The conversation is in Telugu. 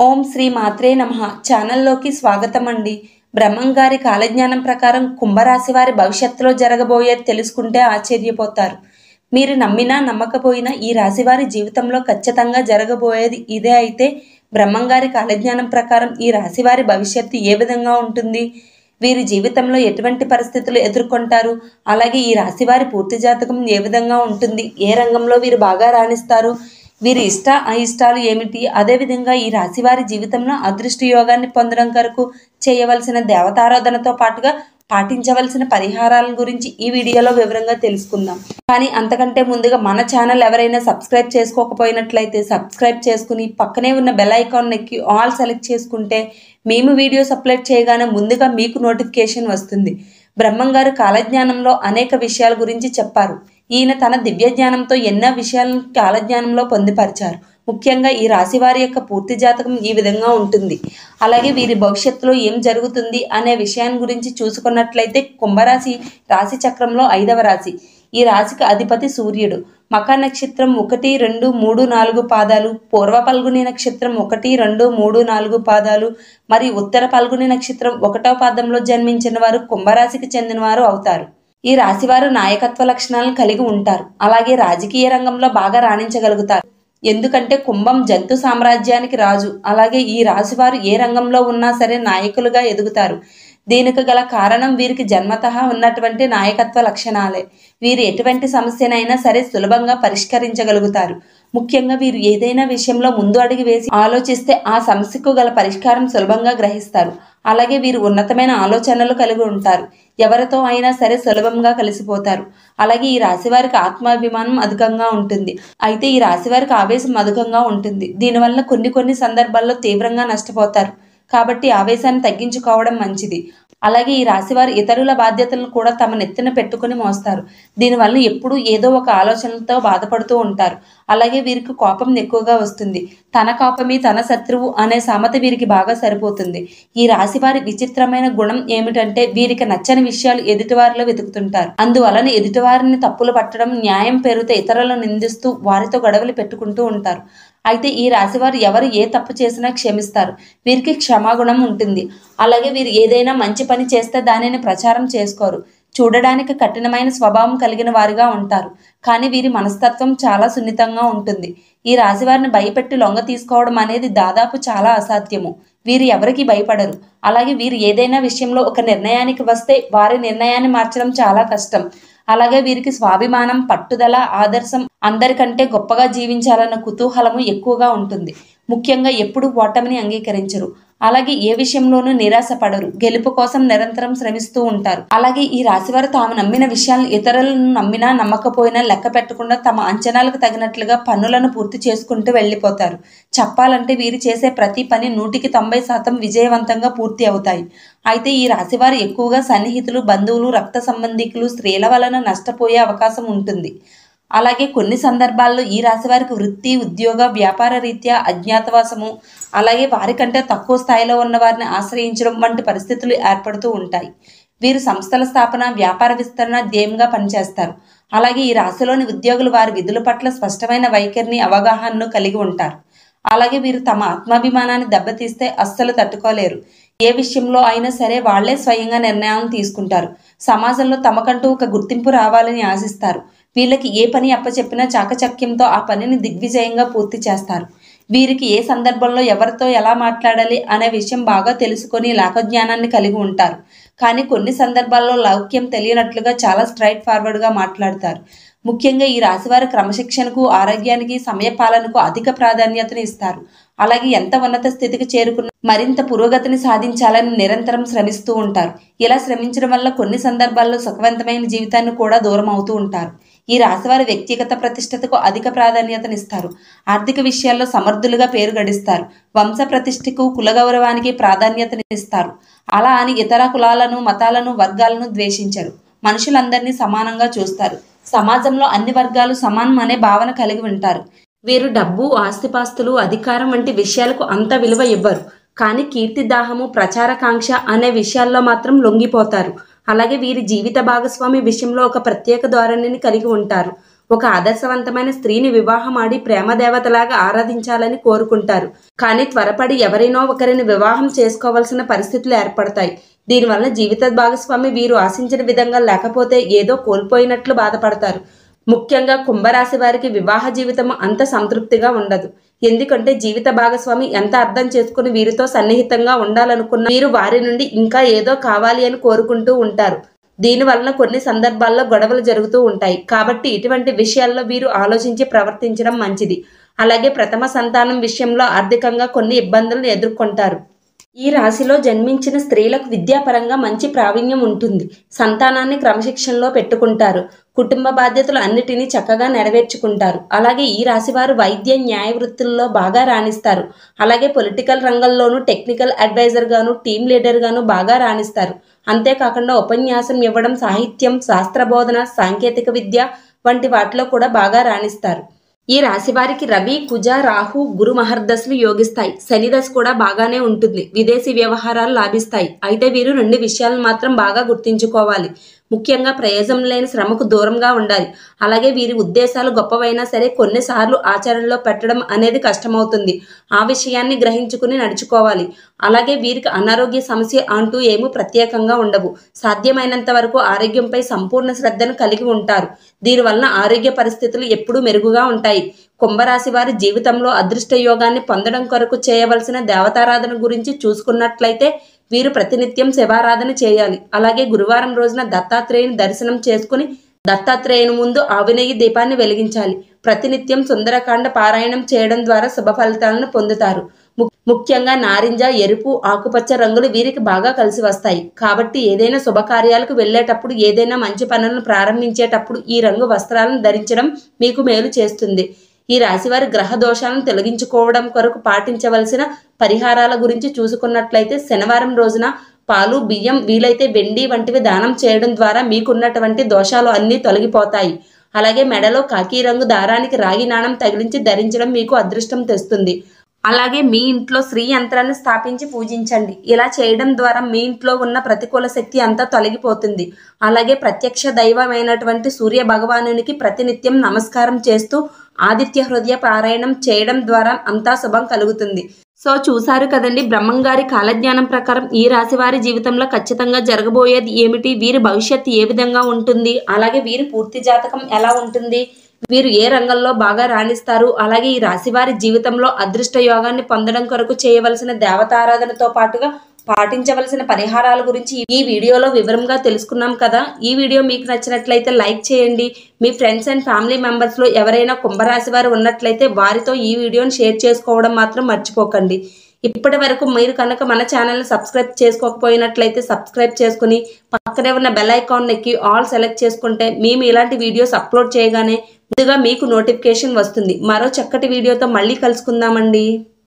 ఓం శ్రీ మాత్రే నమః ఛానల్లోకి స్వాగతం అండి. బ్రహ్మంగారి కాలజ్ఞానం ప్రకారం కుంభరాశి వారి భవిష్యత్తులో జరగబోయేది తెలుసుకుంటే ఆశ్చర్యపోతారు. మీరు నమ్మినా నమ్మకపోయినా ఈ రాశి వారి జీవితంలో ఖచ్చితంగా జరగబోయేది ఇదే. అయితే బ్రహ్మంగారి కాలజ్ఞానం ప్రకారం ఈ రాశి వారి భవిష్యత్తు ఏ విధంగా ఉంటుంది, వీరి జీవితంలో ఎటువంటి పరిస్థితులు ఎదుర్కొంటారు, అలాగే ఈ రాశి వారి పూర్తి జాతకం ఏ విధంగా ఉంటుంది, ఏ రంగంలో వీరు బాగా రాణిస్తారు, వీరి ఇష్ట అయిష్టాలు ఏమిటి, అదేవిధంగా ఈ రాశి వారి జీవితంలో అదృష్ట యోగాన్ని పొందడం కొరకు చేయవలసిన దేవతారాధనతో పాటుగా పాటించవలసిన పరిహారాల గురించి ఈ వీడియోలో వివరంగా తెలుసుకుందాం. కానీ అంతకంటే ముందుగా మన ఛానల్ ఎవరైనా సబ్స్క్రైబ్ చేసుకోకపోయినట్లయితే సబ్స్క్రైబ్ చేసుకుని పక్కనే ఉన్న బెల్ ఐకాన్ నొక్కి ఆల్ సెలెక్ట్ చేసుకుంటే మేము వీడియోస్ అప్లోడ్ చేయగానే ముందుగా మీకు నోటిఫికేషన్ వస్తుంది. బ్రహ్మంగారు కాలజ్ఞానంలో అనేక విషయాల గురించి చెప్పారు. ఈయన తన దివ్య జ్ఞానంతో ఎన్నో విషయాలను కాలజ్ఞానంలో పొందుపరిచారు. ముఖ్యంగా ఈ రాశి వారి యొక్క పూర్తి జాతకం ఈ విధంగా ఉంటుంది. అలాగే వీరి భవిష్యత్తులో ఏం జరుగుతుంది అనే విషయాన్ని గురించి చూసుకున్నట్లయితే కుంభరాశి రాశి చక్రంలో 5వ రాశి. ఈ రాశికి అధిపతి సూర్యుడు. మఖ నక్షత్రం 1, 2, 3, 4 పాదాలు, పూర్వ పల్గుని నక్షత్రం 1, 2, 3, 4 పాదాలు మరియు ఉత్తర పల్గుని నక్షత్రం 1వ పాదంలో జన్మించిన వారు కుంభరాశికి చెందిన వారు అవుతారు. ఈ రాశివారు నాయకత్వ లక్షణాలను కలిగి ఉంటారు. అలాగే రాజకీయ రంగంలో బాగా రాణించగలుగుతారు. ఎందుకంటే కుంభం జంతు సామ్రాజ్యానికి రాజు. అలాగే ఈ రాశివారు ఏ రంగంలో ఉన్నా సరే నాయకులుగా ఎదుగుతారు. దీనికి గల కారణం వీరికి జన్మతః ఉన్నటువంటి నాయకత్వ లక్షణాలే. వీరు ఎటువంటి సమస్యనైనా సరే సులభంగా పరిష్కరించగలుగుతారు. ముఖ్యంగా వీరు ఏదైనా విషయంలో ముందు అడుగు వేసి ఆలోచిస్తే ఆ సమస్యకు గల పరిష్కారం సులభంగా గ్రహిస్తారు. అలాగే వీరు ఉన్నతమైన ఆలోచనలు కలిగి ఉంటారు. ఎవరితో అయినా సరే సులభంగా కలిసిపోతారు. అలాగే ఈ రాశి వారికి ఆత్మాభిమానం అధికంగా ఉంటుంది. అయితే ఈ రాశి వారికి ఆవేశం అధికంగా ఉంటుంది. దీనివల్ల కొన్ని సందర్భాల్లో తీవ్రంగా నష్టపోతారు. కాబట్టి ఆవేశాన్ని తగ్గించుకోవడం మంచిది. అలాగే ఈ రాశివారు ఇతరుల బాధ్యతలను కూడా తమ నెత్తిన పెట్టుకుని మోస్తారు. దీనివల్ల ఎప్పుడూ ఏదో ఒక ఆలోచనలతో బాధపడుతూ ఉంటారు. అలాగే వీరికి కోపం ఎక్కువగా వస్తుంది. తన కోపమే తన శత్రువు అనే సామెత వీరికి బాగా సరిపోతుంది. ఈ రాశివారి విచిత్రమైన గుణం ఏమిటంటే వీరికి నచ్చని విషయాలు ఎదుటివారిలో వెతుకుతుంటారు. అందువలన ఎదుటివారిని తప్పులు పట్టడం, న్యాయం పేరుతో ఇతరులను నిందిస్తూ వారితో గొడవలు పెట్టుకుంటూ ఉంటారు. అయితే ఈ రాశివారు ఎవరు ఏ తప్పు చేసినా క్షమిస్తారు. వీరికి క్షమాగుణం ఉంటుంది. అలాగే వీరు ఏదైనా మంచి పని చేస్తే దానిని ప్రచారం చేసుకోరు. చూడడానికి కఠినమైన స్వభావం కలిగిన వారిగా ఉంటారు. కానీ వీరి మనస్తత్వం చాలా సున్నితంగా ఉంటుంది. ఈ రాశివారిని భయపెట్టి లొంగ తీసుకోవడం అనేది దాదాపు చాలా అసాధ్యము. వీరు ఎవరికి భయపడరు. అలాగే వీరు ఏదైనా విషయంలో ఒక నిర్ణయానికి వస్తే వారి నిర్ణయాన్ని మార్చడం చాలా కష్టం. అలాగే వీరికి స్వాభిమానం, పట్టుదల, ఆదర్శం, అందరికంటే గొప్పగా జీవించాలన్న కుతూహలము ఎక్కువగా ఉంటుంది. ముఖ్యంగా ఎప్పుడు ఓటమిని అంగీకరించరు. అలాగే ఏ విషయంలోనూ నిరాశపడరు. గెలుపు కోసం నిరంతరం శ్రమిస్తూ ఉంటారు. అలాగే ఈ రాశివారు తాము నమ్మిన విషయాలను ఇతరులను నమ్మినా నమ్మకపోయినా లెక్క పెట్టకుండా తమ అంచనాలకు తగినట్లుగా పనులను పూర్తి చేసుకుంటూ వెళ్ళిపోతారు. చెప్పాలంటే వీరు చేసే ప్రతి పని 100% విజయవంతంగా పూర్తి అవుతాయి. అయితే ఈ రాశివారు ఎక్కువగా సన్నిహితులు, బంధువులు, రక్త సంబంధికులు, స్త్రీల వలన నష్టపోయే అవకాశం ఉంటుంది. అలాగే కొన్ని సందర్భాల్లో ఈ రాశివారికి వృత్తి, ఉద్యోగ, వ్యాపార రీత్యా అజ్ఞాతవాసము, అలాగే వారికంటే తక్కువ స్థాయిలో ఉన్న వారిని ఆశ్రయించడం వంటి పరిస్థితులు ఏర్పడుతూ ఉంటాయి. వీరు సంస్థల స్థాపన, వ్యాపార విస్తరణ ధ్యేయంగా పనిచేస్తారు. అలాగే ఈ రాశిలోని ఉద్యోగులు వారి విధుల పట్ల స్పష్టమైన వైఖరిని, అవగాహనను కలిగి ఉంటారు. అలాగే వీరు తమ ఆత్మాభిమానాన్ని దెబ్బతీస్తే అస్సలు తట్టుకోలేరు. ఏ విషయంలో అయినా సరే వాళ్లే స్వయంగా నిర్ణయాలను తీసుకుంటారు. సమాజంలో తమకంటూ ఒక గుర్తింపు రావాలని ఆశిస్తారు. వీళ్ళకి ఏ పని అప్పచెప్పినా చాకచక్యంతో ఆ పనిని దిగ్విజయంగా పూర్తి చేస్తారు. వీరికి ఏ సందర్భంలో ఎవరితో ఎలా మాట్లాడాలి అనే విషయం బాగా తెలుసుకొని లాకజ్ఞానాన్ని కలిగి ఉంటారు. కానీ కొన్ని సందర్భాల్లో లౌక్యం తెలియనట్లుగా చాలా స్ట్రైట్ ఫార్వర్డ్గా మాట్లాడతారు. ముఖ్యంగా ఈ రాశివారి క్రమశిక్షణకు, ఆరోగ్యానికి, సమయపాలనకు అధిక ప్రాధాన్యతను ఇస్తారు. అలాగే ఎంత ఉన్నత స్థితికి చేరుకున్న మరింత పురోగతిని సాధించాలని నిరంతరం శ్రమిస్తూ ఉంటారు. ఇలా శ్రమించడం వల్ల కొన్ని సందర్భాల్లో సుఖవంతమైన జీవితాన్ని కూడా దూరం అవుతూ ఉంటారు. ఈ రాశివారి వ్యక్తిగత ప్రతిష్టతకు అధిక ప్రాధాన్యతనిస్తారు. ఆర్థిక విషయాల్లో సమర్థులుగా పేరు గడిస్తారు. వంశ ప్రతిష్టకు, కుల గౌరవానికి ప్రాధాన్యతనిస్తారు. అలా అని ఇతర కులాలను, మతాలను, వర్గాలను ద్వేషించరు. మనుషులందరినీ సమానంగా చూస్తారు. సమాజంలో అన్ని వర్గాలు సమానం అనే భావన కలిగి ఉంటారు. వీరు డబ్బు, ఆస్తిపాస్తులు, అధికారం వంటి విషయాలకు అంత విలువ ఇవ్వరు. కానీ కీర్తిదాహము, ప్రచారకాంక్ష అనే విషయాల్లో మాత్రం లొంగిపోతారు. అలాగే వీరి జీవిత భాగస్వామి విషయంలో ఒక ప్రత్యేక ధోరణిని కలిగి ఉంటారు. ఒక ఆదర్శవంతమైన స్త్రీని వివాహం ఆడి ప్రేమ దేవతలాగా ఆరాధించాలని కోరుకుంటారు. కానీ త్వరపడి ఎవరైనో ఒకరిని వివాహం చేసుకోవాల్సిన పరిస్థితులు ఏర్పడతాయి. దీనివల్ల జీవిత భాగస్వామి వీరు ఆశించిన విధంగా లేకపోతే ఏదో కోల్పోయినట్లు బాధపడతారు. ముఖ్యంగా కుంభరాశి వారికి వివాహ జీవితం అంత సంతృప్తిగా ఉండదు. ఎందుకంటే జీవిత భాగస్వామి ఎంత అర్థం చేసుకుని వీరితో సన్నిహితంగా ఉండాలనుకున్న వీరు వారి నుండి ఇంకా ఏదో కావాలి అని కోరుకుంటూ ఉంటారు. దీనివల్ల కొన్ని సందర్భాల్లో గొడవలు జరుగుతూ ఉంటాయి. కాబట్టి ఇటువంటి విషయాల్లో వీరు ఆలోచించి ప్రవర్తించడం మంచిది. అలాగే ప్రథమ సంతానం విషయంలో ఆర్థికంగా కొన్ని ఇబ్బందులను ఎదుర్కొంటారు. ఈ రాశిలో జన్మించిన స్త్రీలకు విద్యాపరంగా మంచి ప్రావీణ్యం ఉంటుంది. సంతానాన్ని క్రమశిక్షణలో పెట్టుకుంటారు. కుటుంబ బాధ్యతలు అన్నిటినీ చక్కగా నెరవేర్చుకుంటారు. అలాగే ఈ రాశివారు వైద్య న్యాయ వృత్తుల్లో బాగా రాణిస్తారు. అలాగే పొలిటికల్ రంగంలోనూ టెక్నికల్ అడ్వైజర్ గాను టీం లీడర్ గాను బాగా రాణిస్తారు. అంతేకాకుండా ఉపన్యాసం ఇవ్వడం, సాహిత్యం, శాస్త్రబోధన, సాంకేతిక విద్య వంటి వాటిలో కూడా బాగా రాణిస్తారు. ఈ రాశివారికి రవి, కుజ, రాహు, గురు మహర్దశలు యోగిస్తాయి. శని దశ కూడా బాగానే ఉంటుంది. విదేశీ వ్యవహారాలు లాభిస్తాయి. అయితే వీరు 2 విషయాలను మాత్రం బాగా గుర్తుంచుకోవాలి. ముఖ్యంగా ప్రయోజనం లేని శ్రమకు దూరంగా ఉండాలి. అలాగే వీరి ఉద్దేశాలు గొప్పవైనా సరే కొన్నిసార్లు ఆచరణలో పెట్టడం అనేది కష్టమవుతుంది. ఆ విషయాన్ని గ్రహించుకుని నడుచుకోవాలి. అలాగే వీరికి అనారోగ్య సమస్య అంటూ ఏమీ ప్రత్యేకంగా ఉండవు. సాధ్యమైనంత వరకు ఆరోగ్యంపై సంపూర్ణ శ్రద్ధను కలిగి ఉంటారు. దీనివల్ల ఆరోగ్య పరిస్థితులు ఎప్పుడూ మెరుగుగా ఉంటాయి. కుంభరాశి వారి జీవితంలో అదృష్ట యోగాన్ని పొందడం కొరకు చేయవలసిన దేవతారాధన గురించి చూసుకున్నట్లయితే వీరు ప్రతినిత్యం శివారాధన చేయాలి. అలాగే గురువారం రోజున దత్తాత్రేయుని దర్శనం చేసుకుని దత్తాత్రేయుని ముందు ఆవునెయ్యి దీపాన్ని వెలిగించాలి. ప్రతినిత్యం సుందరకాండ పారాయణం చేయడం ద్వారా శుభ ఫలితాలను పొందుతారు. ముఖ్యంగా నారింజ, ఎరుపు, ఆకుపచ్చ రంగులు వీరికి బాగా కలిసి వస్తాయి. కాబట్టి ఏదైనా శుభకార్యాలకు వెళ్ళేటప్పుడు, ఏదైనా మంచి పనులను ప్రారంభించేటప్పుడు ఈ రంగు వస్త్రాలను ధరించడం మీకు మేలు చేస్తుంది. ఈ రాశివారి గ్రహ దోషాలను తొలగించుకోవడం కొరకు పాటించవలసిన పరిహారాల గురించి చూసుకున్నట్లయితే శనివారం రోజున పాలు, బియ్యం, వీలైతే వెండి వంటివి దానం చేయడం ద్వారా మీకున్నటువంటి దోషాలు అన్నీ తొలగిపోతాయి. అలాగే మెడలో కాకి రంగు దారానికి రాగి నాణం తగిలించి ధరించడం మీకు అదృష్టం తెస్తుంది. అలాగే మీ ఇంట్లో శ్రీ యంత్రాన్ని స్థాపించి పూజించండి. ఇలా చేయడం ద్వారా మీ ఇంట్లో ఉన్న ప్రతికూల శక్తి అంతా తొలగిపోతుంది. అలాగే ప్రత్యక్ష దైవమైనటువంటి సూర్య భగవానునికి ప్రతినిత్యం నమస్కారం చేస్తూ ఆదిత్య హృదయ పారాయణం చేయడం ద్వారా అంతా శుభం కలుగుతుంది. సో చూసారు కదండి, బ్రహ్మంగారి కాలజ్ఞానం ప్రకారం ఈ రాశి వారి జీవితంలో ఖచ్చితంగా జరగబోయేది ఏమిటి, వీరి భవిష్యత్తు ఏ విధంగా ఉంటుంది, అలాగే వీరి పూర్తి జాతకం ఎలా ఉంటుంది, వీరు ఏ రంగంలో బాగా రాణిస్తారు, అలాగే ఈ రాశివారి జీవితంలో అదృష్ట యోగాన్ని పొందడం కొరకు చేయవలసిన దేవతారాధనతో పాటుగా పాటించవలసిన పరిహారాల గురించి ఈ వీడియోలో వివరంగా తెలుసుకున్నాం కదా. ఈ వీడియో మీకు నచ్చినట్లయితే లైక్ చేయండి. మీ ఫ్రెండ్స్ అండ్ ఫ్యామిలీ మెంబర్స్లో ఎవరైనా కుంభరాశి వారు ఉన్నట్లయితే వారితో ఈ వీడియోని షేర్ చేసుకోవడం మాత్రం మర్చిపోకండి. ఇప్పటి వరకు మీరు కనుక మన ఛానల్ని సబ్స్క్రైబ్ చేసుకోకపోయినట్లయితే సబ్స్క్రైబ్ చేసుకుని పక్కనే ఉన్న బెల్ ఐకాన్ నొక్కి ఆల్ సెలెక్ట్ చేసుకుంటే మేము ఇలాంటి వీడియోస్ అప్లోడ్ చేయగానే ముందుగా మీకు నోటిఫికేషన్ వస్తుంది. మరో చక్కటి వీడియోతో మళ్ళీ కలుసుకుందామండి.